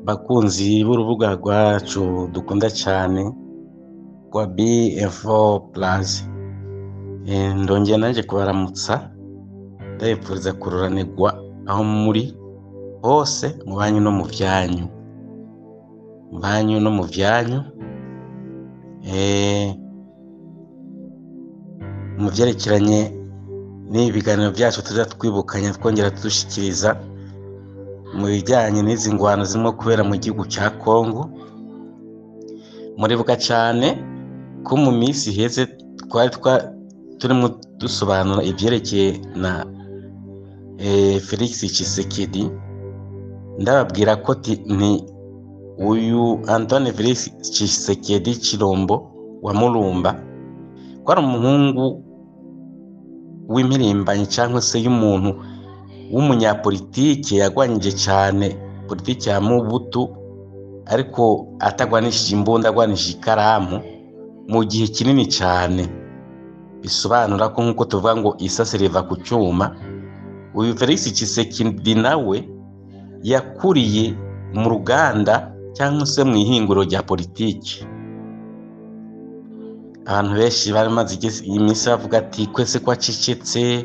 bakunzi b'urubuga rwacu dukunda cyane rwa BF4 Plus, ndongeye naje kubaramutsa ndabifuriza kururanirwa aho muri hose mu banyu no mu byanyu, mu byerekeranye n'ibiganiro byacu tujya twibukanya twongera tudushyikiriza mu bijyanye n'izi ngwano zirimo kubera mu gihugu cya Congo. Muribuka cyane ko mu minsi iheze twari turimo dusobanura ibyerekeye na Felix Tshisekedi, ndababwira ko ni uyu Antoine Felix Tshisekedi Chilombo wa Mulumba ko ari umuhungu w'impirimbanyi cyangwa se y'umuntu w'umunyapolitike yagwanyije cyane politiki ya Mobutu, ariko atagwanishije imbunda, agwanishije ikaramu mu gihe kinini cyane. Bisobanura ko nk'uko tuvuga ngo isase riva ku cyuma, uyu Felix Tshisekedi nawe yakuriye mu ruganda cyangwa se mu ihinguro rya politiki. Abantu benshi bari maze iminsi bavuga ati kwese ko acecetse,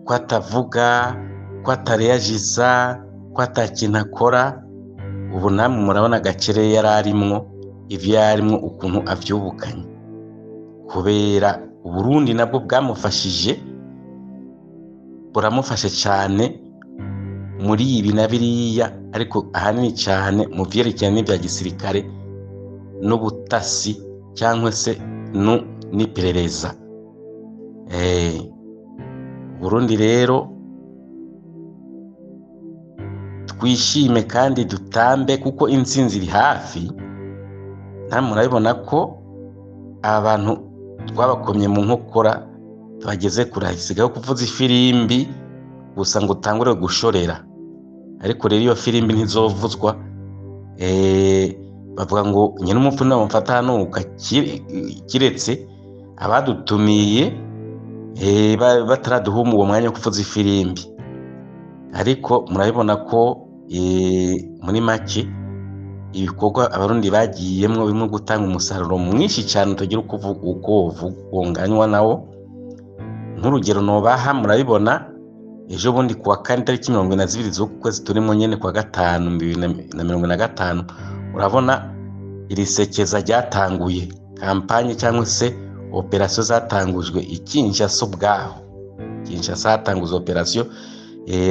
ko atavuga, ko atareyajiza, ko atakintu akora. Ubu namwe murabona agakere yari arimwo, ibyo yarimwo ukuntu avyubukanye, kubera Uburundi nabwo buramufashe cyane muri ibi na biriya, ariko ahanini cyane mu vyerekeranye n'ibya gisirikare n'ubutasi cyangwa se n'iperereza. Burundi rero twishime kandi dutambe kuko intsinzi iri hafi. Namwe murabibona ko abantu twabakomye mu nkokora tubageze kure, hasigaye kuvuza ifirimbi gusa ngo utangure gushorera. Ariko rero iyo firimbi ntizovuzwa, bavuga ngo nyine umupfu namufata hanuka, kiretse abadutumiye bataraduha uwo mwanya wo kuvuza ifirimbi. Ariko murabibona ko muri make ibikorwa abarundi bagiyemwo birimo gutanga umusaruro mwinshi cyane utagira uko wunganywa nawo. Nk'urugero nobaha, murabibona ejo bundi kuwa kane tariki 22 z'ukwezi turimo nyene kwa gatanu 2025, urabona iri sekeza ryatanguye kampanye cyangwa se operasiyo zatangujwe ikinshasa ubwaho. Kinshasa hatanguzwa operasiyo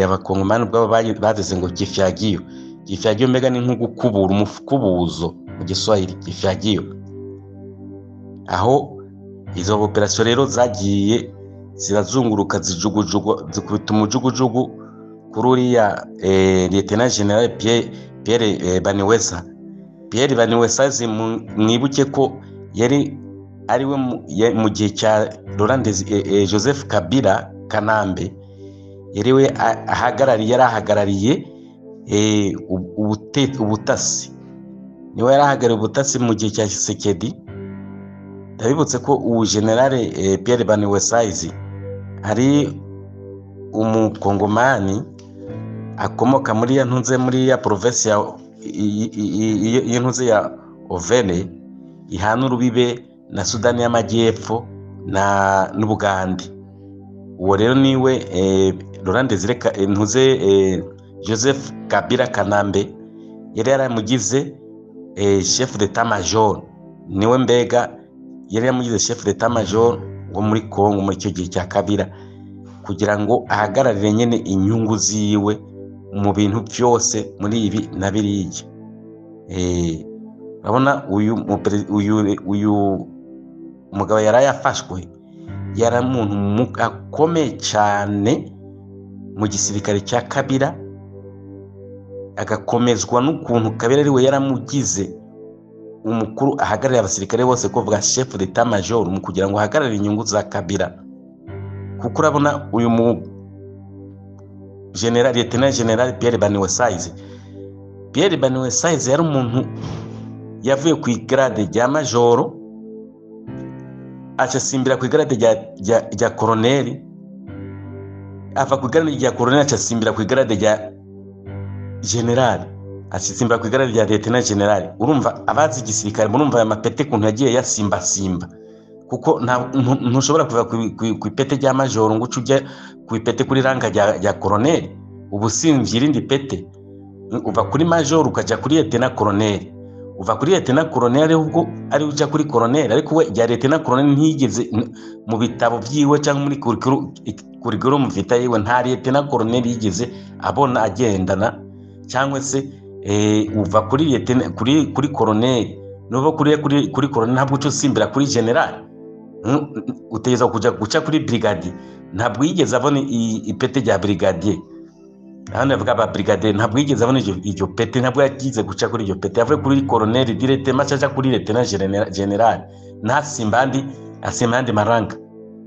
abakongomani ubwabo bageze ngo kifyagiyo mbega ni nko gukubura umufukubuzo mu Giswahili, kifyagiyo. Aho izo operasiyo rero zagiye zirazunguruka zikubita umujugujugu kuri uriya Lieutenant General Pierre Baniwesa. Mwibuke ko yari ariwe mu gihe cya Laurent Joseph Kabila Kanambe, yari ahagarariye ubutasi, niwe yari ahagarariye ubutasi mu gihe cya Tshisekedi. Ndabibutse ko ubu General Pierre Baniwesa ari umukongomani akomoka muri ya province ya Ovele, ihana urubibe na Sudani y'Amajyepfo n'Ubugande. Uwo rero niwe Laurent Joseph Kabila Kanambe yari yaramugize chef d'état major, niwe mbega yari yamugize chef d'état major wo muri Congo muri icyo gihe cya Kabila, kugira ngo ahagararire nyene inyungu ziwe mu bintu byose muri ibi na biriya. Urabona uyu mugabo yari yafashwe, yari umuntu akomeye cyane mu gisirikare cya Kabila, agakomezwa n'ukuntu Kabila ariwe yaramugize umukuru ahagarariye abasirikare bose, kuvuga chef d'état major, mu kugira ngo ahagararire inyungu za Kabila. Kuko urabona uyu Lieutenant General Pierre Baniwesa yari umuntu yavuye ku igrade rya majoro acasimbira ku igrade rya koroneli, ava ku igrade rya koroneli acasimbira ku igrade general asisimba ku igara rya lieutenant general. Urumva abazi igisirikare murumva aya mapete kuntu yagiye yasimba simba, kuko ntushobora kuva ku ipete rya major ngo ujye ku ipete kuri ranga rya colonel. Ubu simvye irindi pete, uva kuri major ukaja kuri lieutenant colonel, uva kuri lieutenant colonel ubwo ari uja kuri colonel, ariko we ya lieutenant colonel ntiyigeze mu bitabo vyiwe cyangwa muri curriculum vitae yiwe nta lieutenant colonel yigeze abona agendana, cyangwa se uva kuri lieutenant kuri colonel nuva kuri colonel ntabwo uco simbira kuri general, utegeza kuja guca kuri brigadier, ntabwo yigeze abona ipete rya brigadier. Hano yavuga ba brigadier ntabwo yigeze abona iryo pete, ntabwo yagize guca kuri iryo pete, yavuye kuri colonel directement aca kuri lieutenant general, ntasimbandi asimbandi maranga.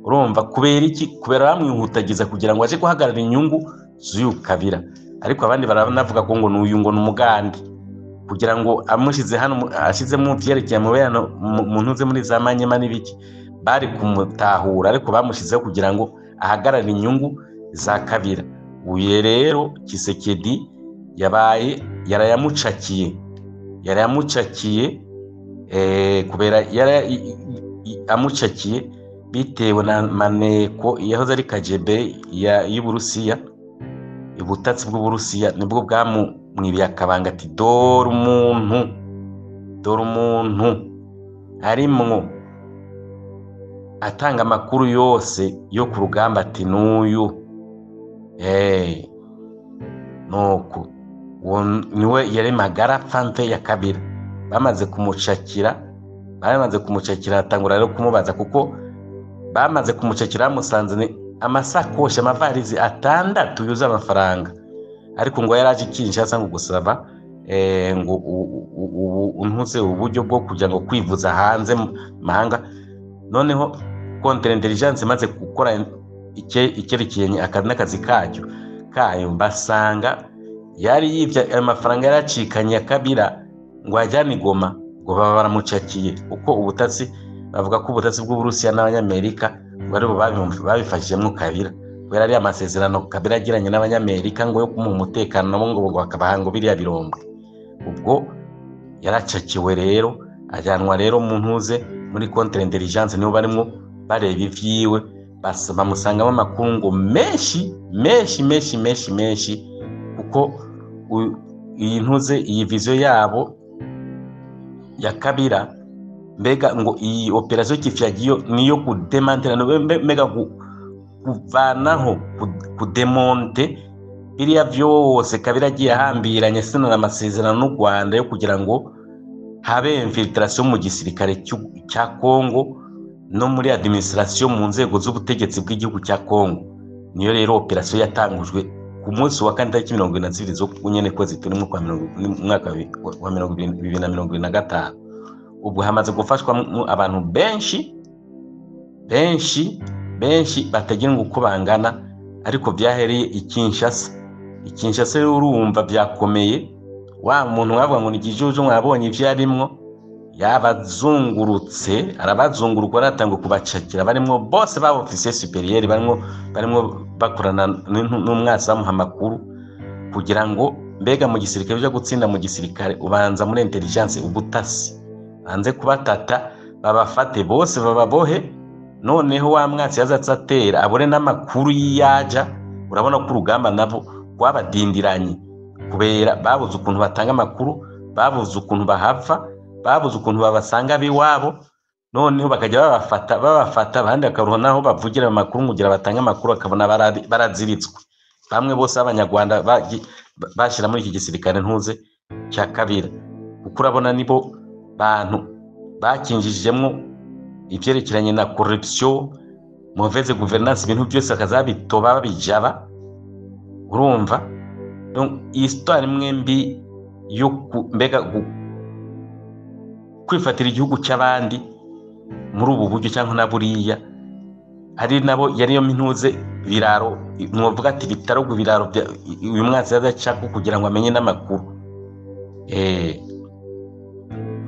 Urumva kubera iki? Kubera bamwihutagiza kugira ngo aje guhagarara inyungu z'uyu Kabila, ariko abandi baranavuga ko ngo n'uyu ngo n'umugandi, kugira ngo amushize hano ashizemo vyerekeye mu beno mu ntuze muri za Manyema n'ibiki bari kumutahura, ariko bamushizeho kugira ngo ahagarare inyungu za Kabila. Uye rero Kisekedi yarayamucakiye kubera amucakiye bitewe na maneko yahoze ari KGB y'Uburusiya, ubutatsi bw'Uburusiya nibwo bwamwibiye akabanga ati dore umuntu harimwo atanga amakuru yose yo ku rugamba ati n'uyu nuko niwe yari magara fante ya Kabila. Bamaze kumucakira atangura rero kumubaza, kuko bamaze kumucakira bamusanze amasakoshi amavarizi 6 yuzuye amafaranga, ariko ngo yaraje Kinshasa ngo gusaba ngo untuze uburyo bwo kugira ngo kwivuza hanze mahanga. Noneho contre intelligence maze gukora ikerekeye akazi kayo basanga yari yivya amafaranga yaracikanye ya Kabila ngo ajyane Goma, ngo baba baramucakiye. Uko ubutatsi bavuga ko ubutatsi bw'Uburusiya n'Abanyamerika bari babifashijemo Kabila, kubera ari amasezerano Kabila agiranye n'Abanyamerika ngo yo kumuha umutekano nabo ngo bakabahango biriya birombe. Ubwo yaracakiwe rero ajyanwa rero mu ntuze muri contre intelligence, nibo barimo bareba ivyiwe, bamusangamo amakuru ngo menshi, kuko iyi ntuze iyi vision yabo ya Kabila, mbega ngo iyi operation Kifyagiyo niyo kudemantera, mbega kuvanaho kudemonte biriya vyose Kabila agiye ahambiranye sino n'amasezerano n'u Rwanda yo kugira ngo habe infiltration mu gisirikare cya Kongo no muri administration mu nzego z'ubutegetsi bw'igihugu cya Kongo. Niyo rero operation yatangujwe ku munsi wa 22 zo kunyene kwezi turi mu mwaka wa 2025. Ubwo hamaze gufashwa abantu benshi batagira ngo uko bangana, ariko byahereye Kinshasa rero urumva byakomeye. Wa muntu wavuga ngo nigijuju mwabonye ivyo yarimwo, yabazungurutse arabazunguruka aratanga kubacakira, barimo bose ba officier supérieur, barimo bakorana n'umwasa bamuha amakuru kugira ngo mbega mu gisirikare byo gutsinda mu gisirikare ubanza muri intelligence ubutasi banze kubatata babafate bose bababohe. Noneho wa mwatsi yazatsatera abone n'amakuru yiyaja. Urabona ko urugamba nabo rwabadindiranye kubera babuze ukuntu batanga amakuru, babuze ukuntu bahava, babuze ukuntu babasanga biwabo. Noneho bakajya babafata abandi akaruho naho bavugira amakuru mugira batanga amakuru akabona baraziritswe. Bamwe bose abanyarwanda bashira muri iki gisirikare ntuze cya Kabila, kuko urabona nibo bantu bakinjijemo ivyerekeranye na corruption, mauvaise gouvernance, ibintu byose akazabitoba babijaba. Urumva donc histoire imwe mbi yo mbega kwifatira igihugu cy'abandi muri ubu buryo cyangwa na buriya, ari nabo yariyo mintuze biraro mwovuga ati bitarogwa biraro uyu mwatsi yazacako kugira ngo amenye n'amakuru.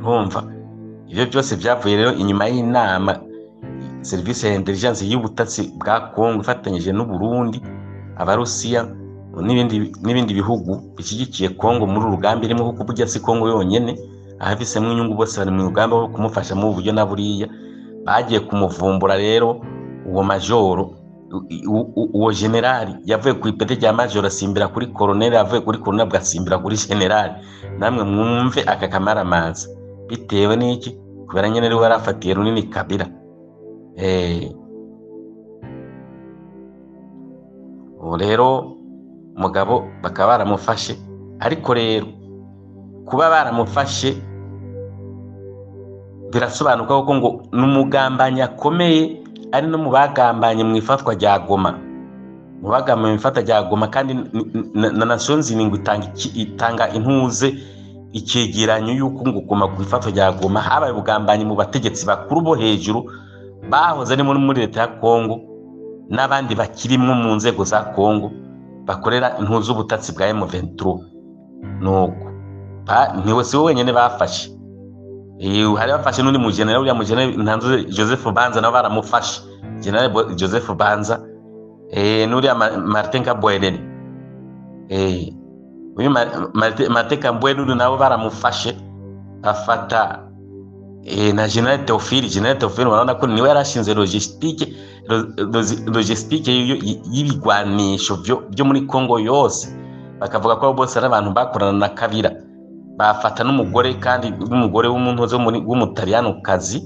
Urumva ibyo byose byavuye rero inyuma y'inama service ya intelligence y'ubutatsi bwa Kongo ifatanyije n'u Burundi, Abarusiya n'ibindi bihugu bishyigikiye Kongo muri urugamba irimo, kuko burya si Kongo yonyene ahabisemwo inyungu, bose bari mu rugamba wo kumufasha mu buryo na buriya. Bagiye kumuvumbura rero uwo majoro, uwo generali yavuye ku ipeti rya majoro asimbira kuri koroneli, avuye kuri koroneli agasimbira kuri generali. Namwe mwumve aka kamaramaza bitewe n'iki? Kubera nyene rero yarafatiye runini Kabila. Ubu rero mugabo bakaba baramufashe, ariko rero kuba baramufashe birasobanuka ko ngo n'umugambanyi akomeye, ari no mu bagambanye mu ifatwa rya Goma, mu bagambanye mu ifatwa rya Goma. Kandi na Nations Unies itanga intuze icegeranyo y'uko ngo Goma ku ifatwa rya Goma habaye ubugambanyi mu bategetsi bakuru bo hejuru bahoze ari muri leta ya Kongo n'abandi bakirimwo mu nzego za Kongo bakorera intuze ubutatsi bwa M23. Nuko niwe si wenyene bafashe, hari bafashe n'undi mu general, uriya mu general Ntanzu Joseph Banza nabo baramufashe, general Joseph Banza, n'uriya Martin Kabwelele, uyu Martin Kabwelele nabo baramufashe, afata na general Theophile. General Theophile urabona ko niwe yarashinze logistique y'ibigwanisho byo muri Kongo yose, bakavuga ko bose ari abantu bakorana na Kabila. Bafata n'umugore, kandi n'umugore w'umuntu w'umutaliyano kazi,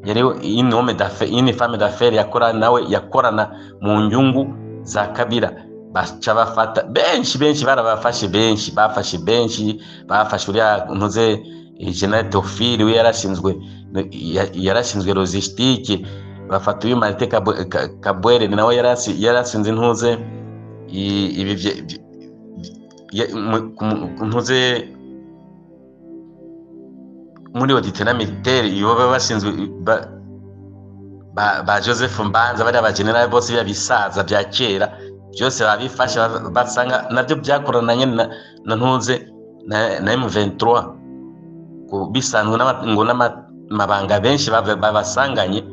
yari une femme d'affaires yakorana mu nyungu za Kabila. Baca bafata benshi barabafashe, bafashe uriya ntuze General Theophile, we yarashinzwe logistique. Bafata uyu Martin Kabwelele nawe yarashinze intuze ibi ntuze muri auditeur militaire, iyo bashinzwe ba Joseph Mbanza, bari aba general bose bisaza bya kera, byose babifasha basanga nabyo byakorananye na ntuze na M23, bisanzwe ngo n'amabanga benshi babasanganye.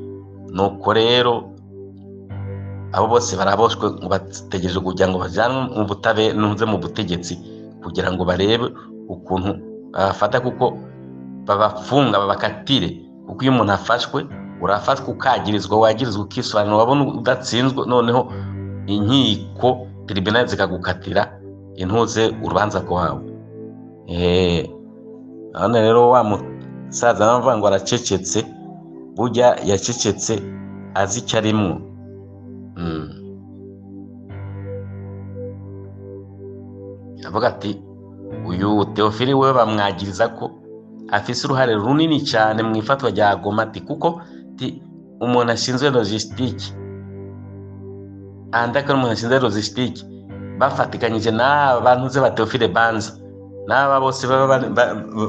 Nuko rero abo bose baraboshwe ngo bategereje kugira ngo bajanwe mu butabe ntuze mu butegetsi, kugira ngo barebe ukuntu bafata, kuko babafunga babakatire. Kuko iyo umuntu afashwe urafatwa ukagirizwa, wagirizwa ukisobanura, wabona udatsinzwe, noneho inkiko tribunal zikagukatira intuze urubanza rwawe. None rero wa musaza navuga ngo aracecetse, burya yacecetse azi icyo arimwo. Avuga ati uyu Theophile we bamwagiriza ko afise uruhare runini cyane mu ifatwa rya Goma, ati kuko umuntu ashinzwe logistique, andaka umuntu ashinzwe logistique bafatikanyije n'abantu ze ba Theophile Banza, n'aba bose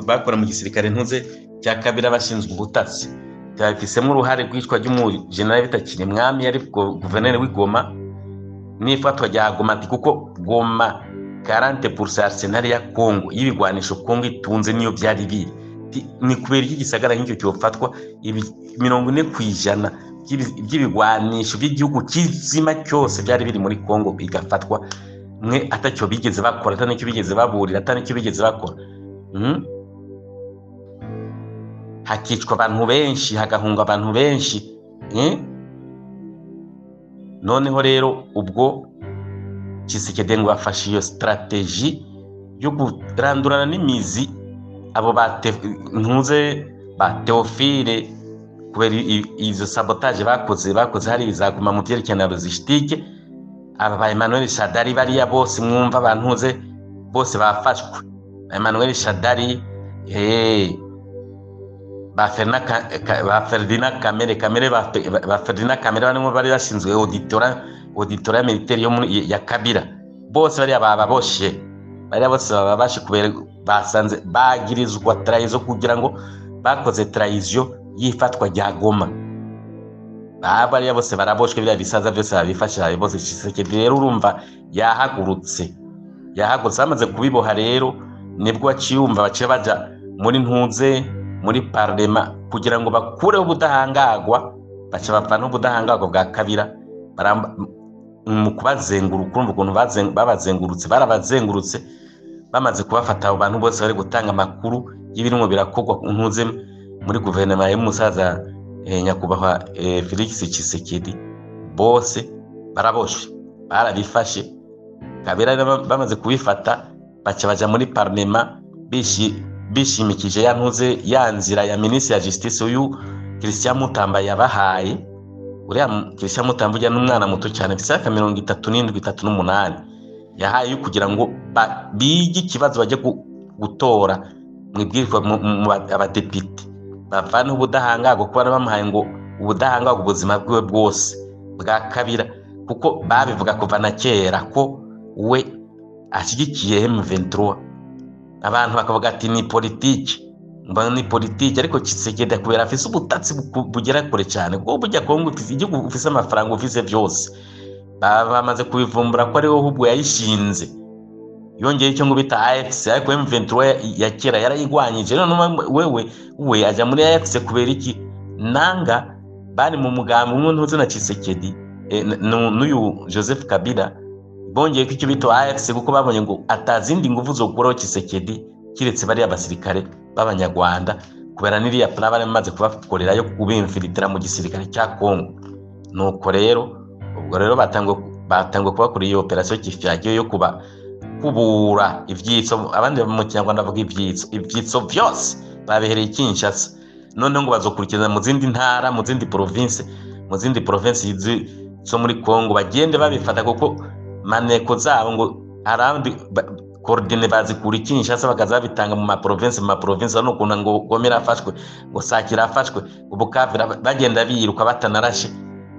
bakora mu gisirikare ntuze cya Kabila bashinzwe ubutasi, byafisemo uruhare rw'icwa ry'umujenerali bitakiri mwami, yari guverineri w'Igoma n'ifatwa rya Goma. Ati kuko Goma 40% arsenal ya Kongo y'ibigwanisho Kongo itunze niyo byari biri, ni kubera iki gisagara nk'icyo cyofatwa 40% by'ibigwanisho by'igihugu kizima cyose byari biri muri Kongo bigafatwa, mwe atacyo bigeze bakora, atanicyo bigeze baburira, atanicyo bigeze bakora. Hakicwa abantu benshi, hagahunga abantu benshi. Noneho rero ubwo Tshisekedi ngo afashe iyo strategie yo kurandurana n'imizi abo ntuze ba Theophile, kubera izo sabotage bakoze hari izaguma mu byerekana logistique. Aba ba Emmanuel Shadari bariya bose mwumva bantuze bose bafashwe, Emmanuel Shadari, ba Ferdinand Kamere barimo bari bashinzwe auditora militaire ya Kabila, bose bariya bababoshe, bariya bose bababashe kubera basanze bagirizwa trahison, kugira ngo bakoze trahison yifatwa rya Goma. Bariya bose baraboshwe, biriya bisaza byose babifasha bose. Tshisekedi rero urumva yahagurutse bamaze kubiboha, rero nibwo baciyumva baciye baja muri ntuze muri parlement kugira ngo bakureho ubudahangagwa, baca bapfa n'ubudahangagwa bwa Kabila. mu kubazenguruka urumva ukuntu babazengurutse barabazengurutse bamaze kubafata abo bantu bose bari gutanga amakuru y'ibirimo birakorwa ntuze muri guverinoma y'umusaza nyakubahwa Felix Tshisekedi bose baraboshwe barabifashe Kabila bamaze kubifata baca baja muri parlement bishimikije ya ntuze ya nzira ya ministre ya justice uyu Christian Mutamba yabahaye uriya Christian Mutamba ujya n'umwana muto cyane bisaka 37-38 yahaye kugira ngo bige ikibazo bajye gutora mwibwirwa abadepite bavana ubudahangarwa kuko bamuhaye ngo ubudahangarwa ubuzima bwiwe bwose bwa Kabila kuko babivuga kuva na kera ko we ashyigikiye M23 abantu bakavuga ati ni politiki ariko Tshisekedi kubera afise ubutatsi bugera kure cyane kuko bujya Kongo igihugu ufise amafaranga ufise byose bamaze kubivumbura ko ari wowe ubwo yayishinze yongeye icyo ngo bita AFC ariko M23 ya kera yarayigwanyije none wewe aja muri AFC kubera iki nanga bari mu mugambi umwe ntuze na Tshisekedi n'uyu Joseph Kabila bongeye ko icyo bita AFC kuko babonye ngo atazindi nguvu zo gukuraho Tshisekedi kiretse bari abasirikare b'abanyarwanda kubera niriya plan bari bamaze kubakorera yo kubinfilitira mu gisirikare cya Kongo nuko rero ubwo rero batangwe kubakora iyo operation kifyagiye yo kubura ivyitso abandi mu Kinyarwanda bavuga ivyitso byose babihereye Kinshasa none ngo bazokurikiza mu zindi ntara mu zindi province zo muri Kongo bagende babifata kuko maneko zabo ngo arandi coordine bazikura Kinshasa bakaza bitanga mu province no kuna ngo Gomera afashwe ngo Sakira afashwe ubukavira bagenda biruka batanarashe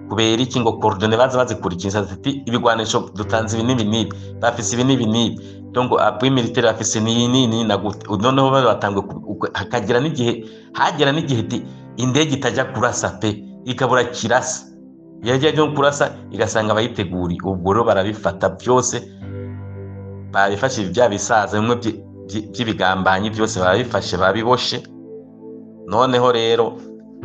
kubera iki ngo coordine bazikura Kinshasa ati ibigwanisho dutanze ibi nibi bafise ibi nibi donc appui militaire bafise ni na gute noneho batangwe hagera n'igihe indege itajya kurasa pe ikabura kirasa yaje cyo kurasa igasanga bayiteguri ubwo rero barabifata byose babifashe bya bisaza bimwe by'ibigambanyi byose barabifashe babiboshe noneho rero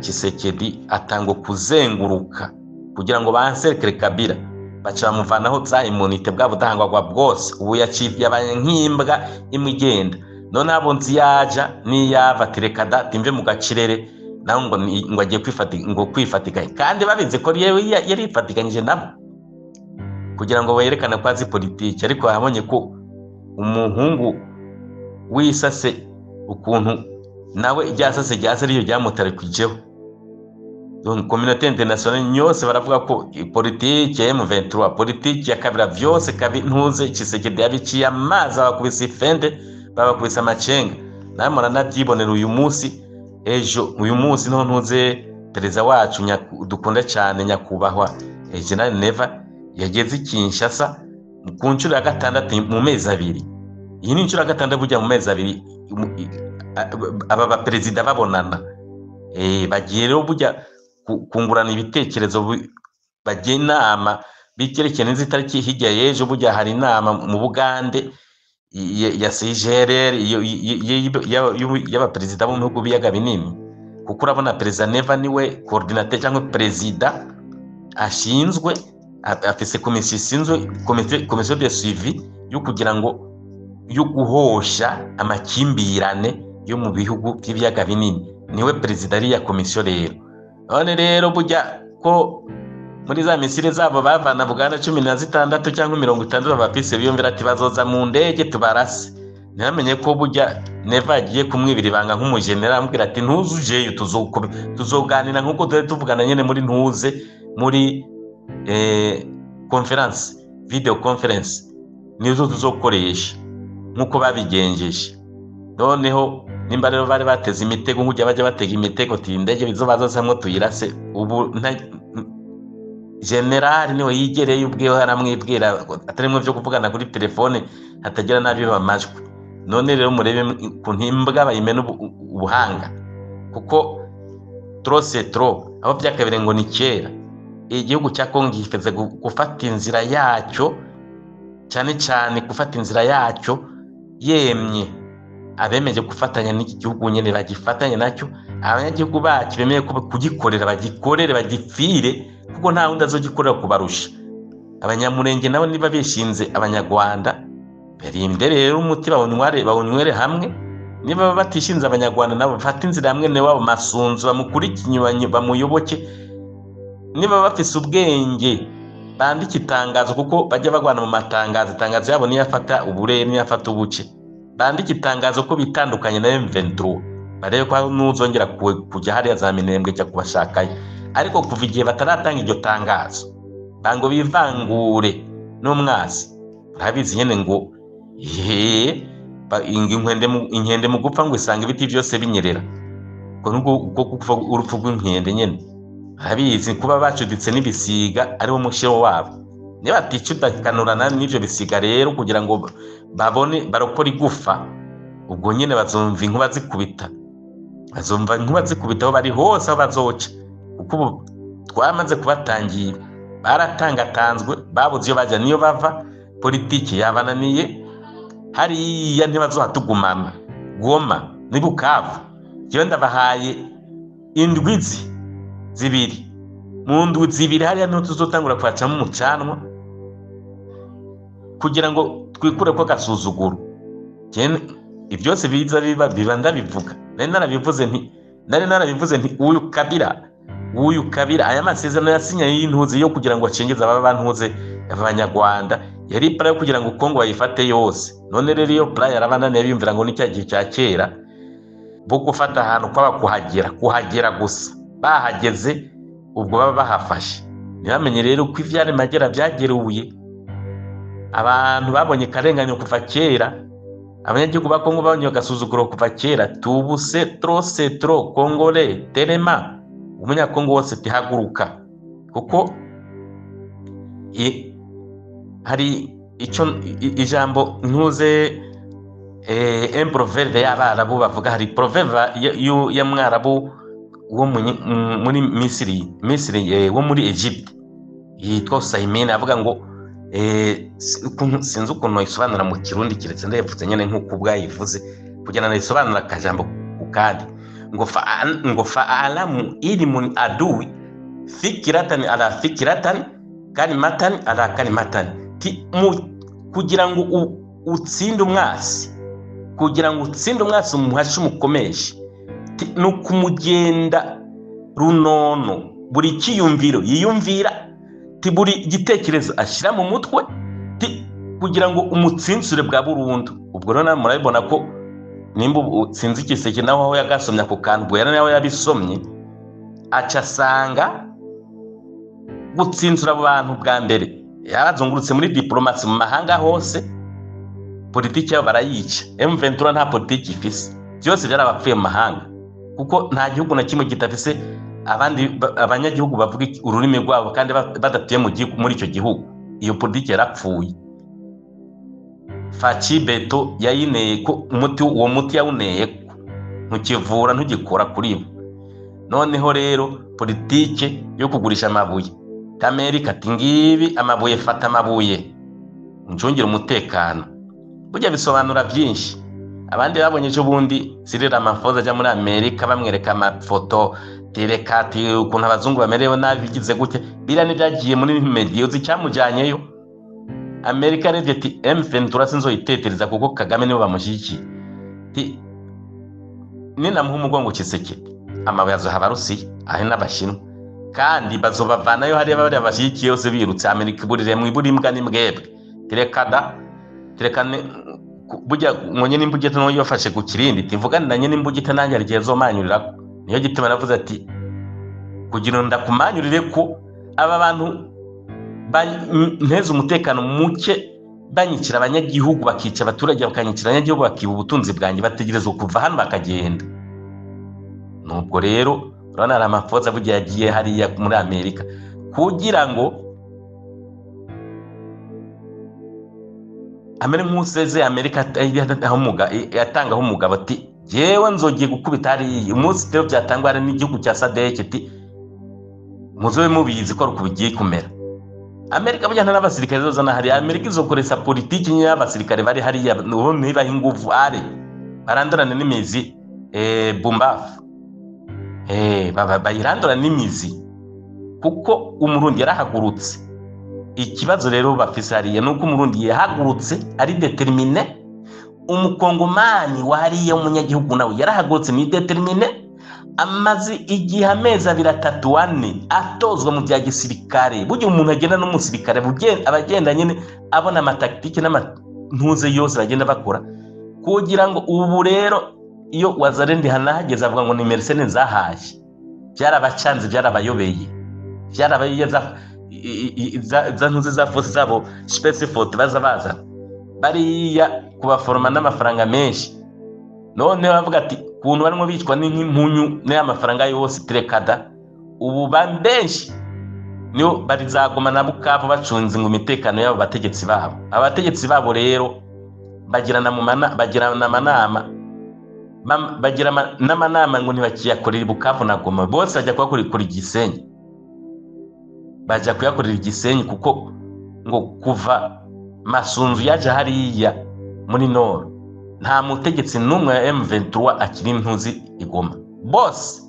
Tshisekedi atangwa kuzenguruka kugira ngo banserkere Kabila baca bamuvanaho za immunite bwa budahangwa bwose ubu yabaye nk'imbwa imigenda none abo nziyaja niyava tirekada timve mu gacirere naho ngo agiye kwifatika kandi babize ko yari ifatikanyije nabo kugira ngo berekane ko azi politiki ariko yabonye ko umuhungu wisase ukuntu nawe ryasase ryariyo ryamutare kwijeho donc communauté internationale nyose baravuga ko politiki ya M23 politiki ya Kabila byose ntuze Tshisekedi yabiciye amazi abakubise ifende babakubise amacenga namara nabyibonera uyu munsi no ntuze perezida wacu dukunda cyane nyakubahwa General Neva yageze Kinshasa ku nshuro ya gatandatu mu mezi abiri iyi ni inshuro ya gatandatu bujya mu mezi abiri aba baperezida babonana bagiye rero bujya kungurana ibitekerezo bagiye inama bikerekeye n'izitariki hirya y'ejo bujya hari inama mu Bugande ya CGRR y'abaperezida bo mu bihugu biyaga binini kuko urabona perezida Neva niwe coordinateur cyangwa perezida ashinzwe afise komisiyo de suivi yo kugira ngo yo guhosha amakimbirane yo mu bihugu by'ibiyaga binini niwe perezida ari ya komisiyo rero none rero bujya ko muri za misile zabo bavana Buganda 16 cyangwa 60 bapise biyumvira ati bazoza mu ndege tubarase ntamenye ko bujya Neva agiye kumwibira ibanga nk'umugenera ambwira ati ntuzujeyo tuzoganira nk'uko dore tuvugana nyene muri ntuze muri conference video conference nizo tuzokoresha nkuko babigenjeje noneho nimba rero bari bateze imitego nk'ujya bajya batega imitego tindege bizobazozamwe tuyirase ubu general niwe yigereye ubwiwe haramwibwira atarimwe byo kuvugana kuri telefone hatagira nabi bamajwe none rero murebe ku ntimbwa bayimena ubuhanga kuko trop aho byakabire ngo ni kera igihugu cya Kongo gifeze gufata inzira yacyo cyane gufata inzira yacyo yemye abemeje gufatanya n'iki gihugu nyene bagifatanye nacyo abanyagihugu bacu bemeye kugikorera bagikorere bagipfire kuko nta wundi azogikorera kubarusha abanyamurenge nabo niba bishinze abanyarwanda berinde rero umuti bawunywere hamwe, niba batishinze abanyarwanda nabo bafata inzira hamwe wabo masunzu bamukurikiye bamuyoboke, niba bafise ubwenge bandike itangazo kuko bajya bagwana mu matangazo, itangazo yabo niyo afata uburere niyo afata ubuce, bandike itangazo ko bitandukanye na M23 barebe ko nuzongera kujya hariya za Minembwe cyo kubashakayo, ariko kuva igihe bataratanga iryo tangazo bango bivangure n'umwasi urabizi nyene ngo inkende mu gupfa ngo isanga ibiti byose binyerera, kuko kuva urupfu rw'inkende nyene urabizi kuba bacuditse n'ibisiga ariwo mushiro wabo, niba baticudakanurana n'ivyo bisiga rero kugira ngo babone barokora igufa, ubwo nyene bazumva inkuba zikubita, aho bari hose aho bazoca, kuko ubu twamaze kubatangira baratangatanzwe babuze iyo bajya niyo bava, politiki yabananiye hariya ntibazohatugumana. Goma ni Bukavu jewe ndabahaye indwizi zibiri, mu ndwi zibiri hariya niho tuzotangura kwacamo umucanwa kugira ngo twikure ko gasuzuguro. Ibyose biza biba ndabivuga, nari narabivuze nti uyu Kabila aya masezerano yasinye y'intuzi yo kugira ngo acengeze aba bantuze abanyarwanda, yari plan yo kugira ngo Kongo bayifate yose. None rero iyo plan yarabananiye biyumvira ngo ni cya gihe cya kera bo gufata ahantu kwaba kuhagera gusa, bahageze ubwo baba bahafashe. Ntibamenye rero ko ivyari magera byageruye, abantu babonye karenganyo kuva kera, abanyagihugu ba Kongo babonye gasuzuguro kuva kera. Tubuse trop Congolais telema umunyakongo wose tihaguruka, kuko hari ijambo ntuze proverbe y'Abarabu bavuga, hari proverbe ya Mwarabu wo muri Misiri wo muri Egypt yitwa Saimene, avuga ngo sinzi ukuntu isobanura mu Kirundi kiretse ndayivuze nyene nk'uko bwayivuze kugira ngo isobanura akajambo kukandi ngo fa'alamu ilmun adui fikiratan ala fikiratan kalimatan ala kalimatan, kugira ngo utsinde umwasi, umuhashe umukomeshe, nukumugenda runono, buri kiyumviro yiyumvira, buri gitekerezo ashira mu mutwe, kugira ngo umutsinsure bwa burundu. Ubwo rero murabibona ko nimba utsinze igiseke naho aho yagasomye ako kantu bwo naho yabisomye aca asanga gutsinsura abantu bwa mbere yarazungurutse muri diplomasi mu mahanga hose, politiki yabo barayica. M23 nta politiki ifise, byose byarabapfuye mu mahanga, kuko nta gihugu na kimwe kitafise abanyagihugu bavuga ururimi rwabo kandi badatuye muri icyo gihugu. Iyo politiki yarapfuye. Faci Beto yayineye ko uwo muti yawuneye ntukivura ntugikora kuri bo. Noneho rero politike yo kugurisha amabuye, Amerika ati ngibi amabuye, fata amabuye ncungire umutekano. Burya bisobanura byinshi. Abandi babonye ejo bundi Cyril Ramaphosa ajya muri Amerika bamwereka amafoto terekati ukuntu abazungu bamerewe nabi bigize gute, bira n'ibyagiye muri media zicyamujyanyeyo. Amerika rege ati M23 sinzoyitetereza kuko Kagame niwe bamushyigikiye. Ninamuha umugongo Kiseke amabuye azohaba Rusiya ahe n'Abashinwa, kandi bazobavanayo hariya bari abashyigikiye yose birutse. Amerika burire mu iburimbwa n'imbwebwe terekane burya mwenye n'imbugita no yofashe ku kirindi tivugana nanye n'imbugita nanjye arigiye zomanyurira. Niyo gituma navuze ati kugira ndakumanyurire ko aba bantu nteze umutekano muke banyikira abanyagihugu, bakica abaturage, bakanyikira abanyagihugu, bakiba ubutunzi bwanjye, bategerezwa kuva hano bakagenda. Nubwo rero urabona Ramaphosa bugiye yagiye hariya muri Amerika kugira ngo amere nk'useze Amerika yatangaho umugabo ati jewe nzogiye gukubita hariya umunsi rero byatangwa hari n'igihugu cya SADC ati muzobe mubizi ko rukubigiye kumera. Amerika bujyana n'abasirikare zozana hari Amerika izokoresha politiki y'abasirikare bari hariya ubu nibaha ingufu barandurana n'imizi bumbafu bayirandura n'imizi, kuko umurundi yarahagurutse ikibazo rero bafise hariya nuko umurundi yahagurutse ari determine, umukongomani wariye umunyagihugu nawe yarahagurutse ni determine, amaze igihe amezi 2, 3, 4 atozwa mu bya gisirikare. Burya umuntu agenda n'umusirikare abagenda nyine abona amataktike n'amantuze yose bagenda bakora, kugira ngo ubu rero iyo Wazalendo hanahageze avuga ngo ni mercenaires zahaje, byarabacanze, byarabayobeye, byarabaye za ntuze za force zabo special force baza bariya kubaforoma n'amafaranga menshi. None bavuga ati kuntu barimo bicwa n'impunyu n'amafaranga yose tirekada, ubu benshi niyo barizagoma na Bukavu bacunze ngo imitekano yabo bategetsi babo. Abategetsi babo rero bagirana n'amanama ngo ntibakiyakorera Bukavu na Goma, bose bajya kuyakorera Gisenyi, bajya kuyakorera Gisenyi, kuko ngo kuva Masunzu yaje hariya muri Nord nta mutegetsi n'umwe ya M23 akiri ntuzi igoma bose,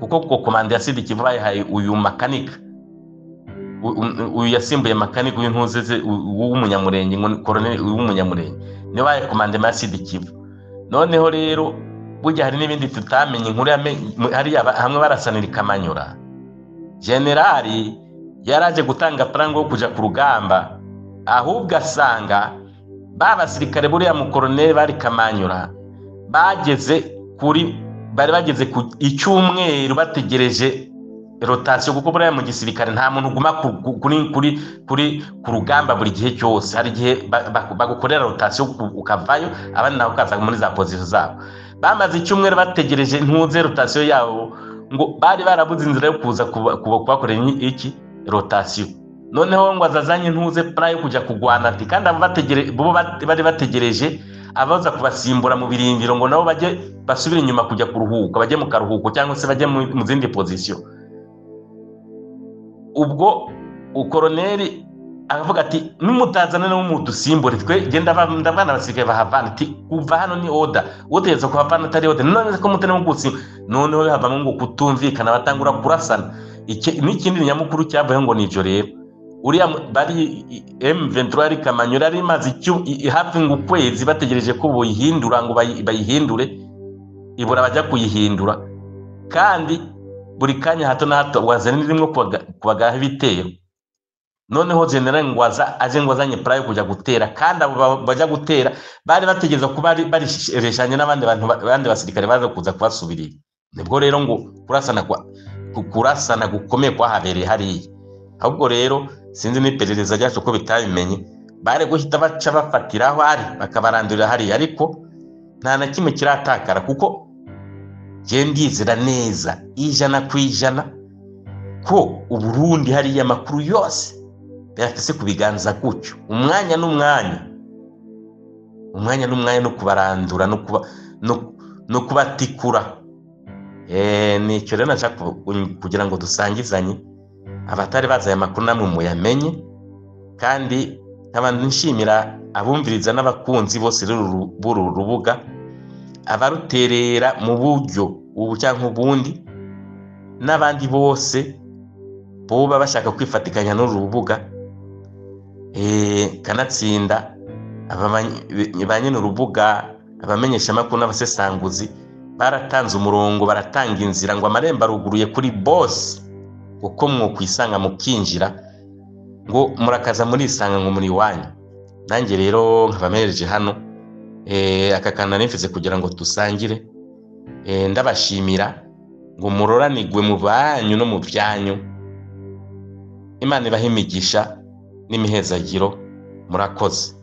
kuko komande ya Sidi Kivu bayihaye uyu makanika, uyu yasimbuye makanika uyu ntuze w'umunyamurenge, ngo colonel w'umunyamurenge niwe baye komande ya Sidi Kivu. Noneho rero burya hari n'ibindi tutamenye, inkuru hariya hamwe barasanira Kamanyura, generali yaraje gutanga plan yo kuja ku rugamba, ahubwo asanga babasirikare buriya mu colonel bari Kamanyura bari bageze ku icyumweru bategereje rotation, kuko buriya mu gisirikare nta muntu uguma ku rugamba buri gihe cyose. Hari gihe bagukorera rotation ukavayo abandi nabo ukaza muri za position zabo. Bamaze icyumweru bategereje ntuze rotation yabo, ngo bari barabuze inzira yo kuza kubakorera iki rotation. Noneho ngo azazanye ntuze plan yo kujya kugwana ati, kandi bari bategereje abaza kubasimbura mu birindiro ngo nabo bajye basubira inyuma kujya kuruhuka, bajye mu karuhuko cyangwa se bajye mu zindi position. Ubwo ukoroneri akavuga ati nimutazana no mu dusimbure twe genda ndabana basirikare bahavana ati kuva hano ni order yeza kuhavana atari order, none ko mutene mu gutsi. Noneho havamo ngo kutumvikana batangura kurasana. N'ikindi nyamukuru cyabaye ngo nijo rero uriya bari M23 ari Kamanyura ari mazi hafi ngo ukwezi bategereje ko boyihindura ngo bayihindure, ibura bajya kuyihindura, kandi buri kanya hato na hato Wazalendo rimwe kubagaha ibitero. Noneho general Ngwaza aje ngo azanye plan yo kujya gutera, kandi abo bajya gutera bari bategereza ko bari reshanye n'abandi basirikare baza kuza kubasubirira. Nibwo rero ngo kurasana gukomeye kwahabereye hariya. Ahubwo rero sinzi n'iperereza ryacu ko bitabimenye, bare guhita baca bafatiraho ari bakabarandurira hariya, ariko nta na kimwe kiratakara, kuko ndizera neza 100% ko Uburundi hariya amakuru yose byafise kubiganza gutyo, umwanya n'umwanya no kubarandura no kubatikura. Nicyo rero nashaka kugira ngo dusangizanye abatari bazaye amakuru namwe muyamenye, kandi nk'abantu nshimira abumviriza n'abakunzi bose b'uru rubuga, abaruterera mu buryo ubu cyangwa ubundi, n'abandi bose boba bashaka kwifatikanya n'uru rubuga, kanatsinda abanyene urubuga, abamenyesha amakuru n'abasesanguzi baratanze umurongo, baratanga inzira ngo amarembo aruguruye kuri bose, uko mwokwisanga mukinjira ngo murakaza muri isanga ngo muri wanyu. Nanjye rero nkabamereje hano aka kana nifize kugira ngo dusangire, ndabashimira ngo muroranigwe mu banyu no mu byanyu. Imana ibahe imigisha n'imihezagiro. Murakoze.